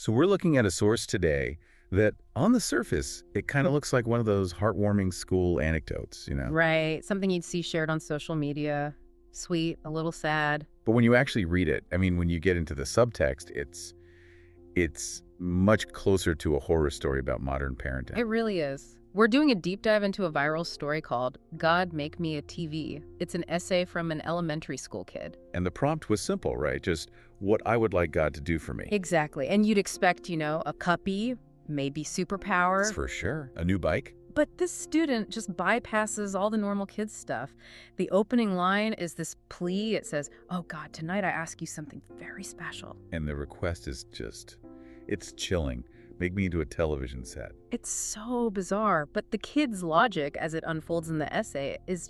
So we're looking at a source today that, on the surface, it kind of looks like one of those heartwarming school anecdotes, Right. Something you'd see shared on social media. Sweet, a little sad. But when you actually read it, I mean, when you get into the subtext, it's much closer to a horror story about modern parenting. It really is. We're doing a deep dive into a viral story called God Make Me a TV. It's an essay from an elementary school kid. And the prompt was simple, right? Just what I would like God to do for me. Exactly. And you'd expect, a cuppy, maybe superpower. For sure. A new bike? But this student just bypasses all the normal kids stuff. The opening line is this plea. It says, "Oh God, tonight I ask you something very special." And the request is it's chilling. Make me into a television set. It's so bizarre, but the kid's logic as it unfolds in the essay is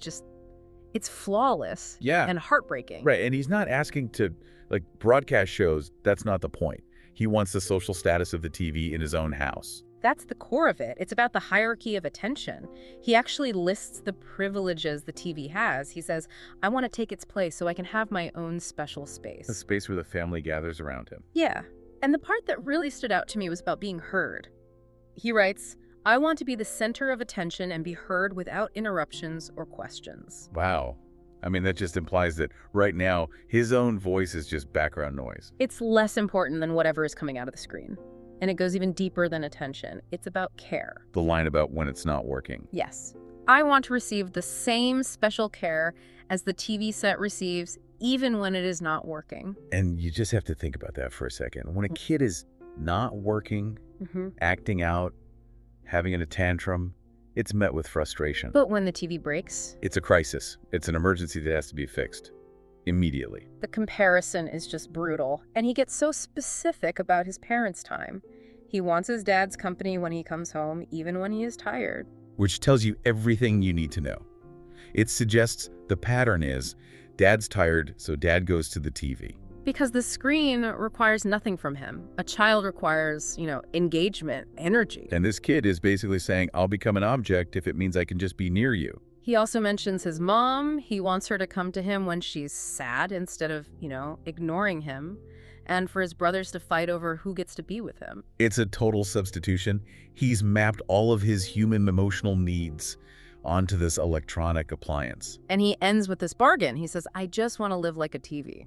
it's flawless. Yeah. And heartbreaking. Right, and he's not asking to, broadcast shows, that's not the point. He wants the social status of the TV in his own house. That's the core of it. It's about the hierarchy of attention. He actually lists the privileges the TV has. He says, I want to take its place so I can have my own special space. A space where the family gathers around him. Yeah. And the part that really stood out to me was about being heard. He writes, I want to be the center of attention and be heard without interruptions or questions. Wow. I mean, that just implies that right now, his own voice is just background noise. It's less important than whatever is coming out of the screen. And it goes even deeper than attention. It's about care. The line about when it's not working. Yes. I want to receive the same special care as the TV set receives, even when it is not working. And you just have to think about that for a second. When a kid is not working, acting out, having a tantrum, it's met with frustration. But when the TV breaks? It's a crisis. It's an emergency that has to be fixed immediately. The comparison is just brutal. And he gets so specific about his parents' time. He wants his dad's company when he comes home, even when he is tired. Which tells you everything you need to know. It suggests the pattern is, dad's tired, so dad goes to the TV. Because the screen requires nothing from him. A child requires, engagement, energy. And this kid is basically saying, I'll become an object if it means I can just be near you. He also mentions his mom. He wants her to come to him when she's sad instead of, ignoring him. And for his brothers to fight over who gets to be with him. It's a total substitution. He's mapped all of his human emotional needs onto this electronic appliance. And he ends with this bargain. He says, I just want to live like a TV.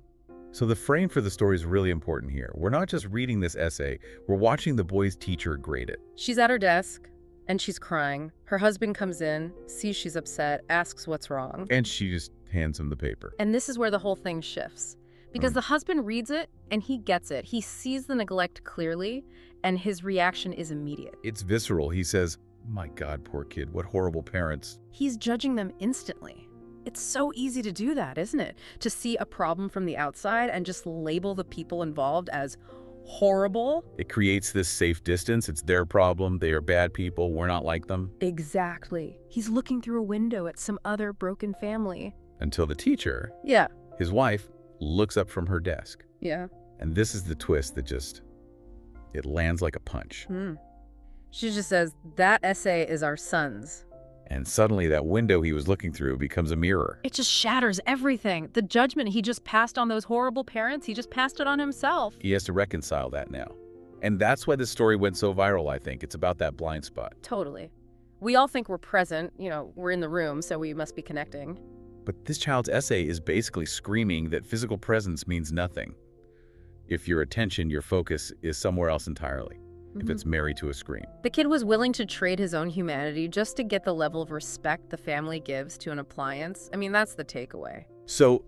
So the frame for the story is really important here. We're not just reading this essay, we're watching the boy's teacher grade it. She's at her desk, and she's crying. Her husband comes in, sees she's upset, asks what's wrong. And she just hands him the paper. And this is where the whole thing shifts. Because the husband reads it, and he gets it. He sees the neglect clearly, and his reaction is immediate. It's visceral. He says, my God, poor kid, what horrible parents. He's judging them instantly. It's so easy to do that, isn't it? To see a problem from the outside and just label the people involved as horrible. It creates this safe distance. It's their problem. They are bad people. We're not like them. Exactly. He's looking through a window at some other broken family. Until the teacher, his wife, looks up from her desk. Yeah. And this is the twist that it lands like a punch. She just says, that essay is our son's. And suddenly that window he was looking through becomes a mirror. It just shatters everything. The judgment he just passed on those horrible parents, he just passed it on himself. He has to reconcile that now. And that's why this story went so viral, I think. It's about that blind spot. Totally. We all think we're present, we're in the room, so we must be connecting. But this child's essay is basically screaming that physical presence means nothing if your attention, your focus is somewhere else entirely. If it's married to a screen. The kid was willing to trade his own humanity just to get the level of respect the family gives to an appliance. I mean, that's the takeaway. So,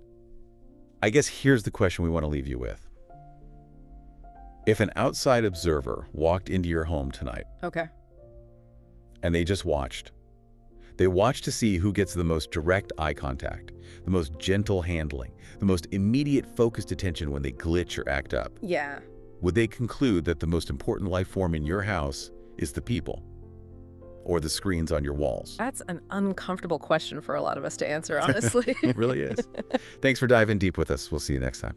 I guess here's the question we want to leave you with. If an outside observer walked into your home tonight, and they just watched, they watched to see who gets the most direct eye contact, the most gentle handling, the most immediate focused attention when they glitch or act up. Yeah. Would they conclude that the most important life form in your house is the people or the screens on your walls? That's an uncomfortable question for a lot of us to answer, honestly. It really is. Thanks for diving deep with us. We'll see you next time.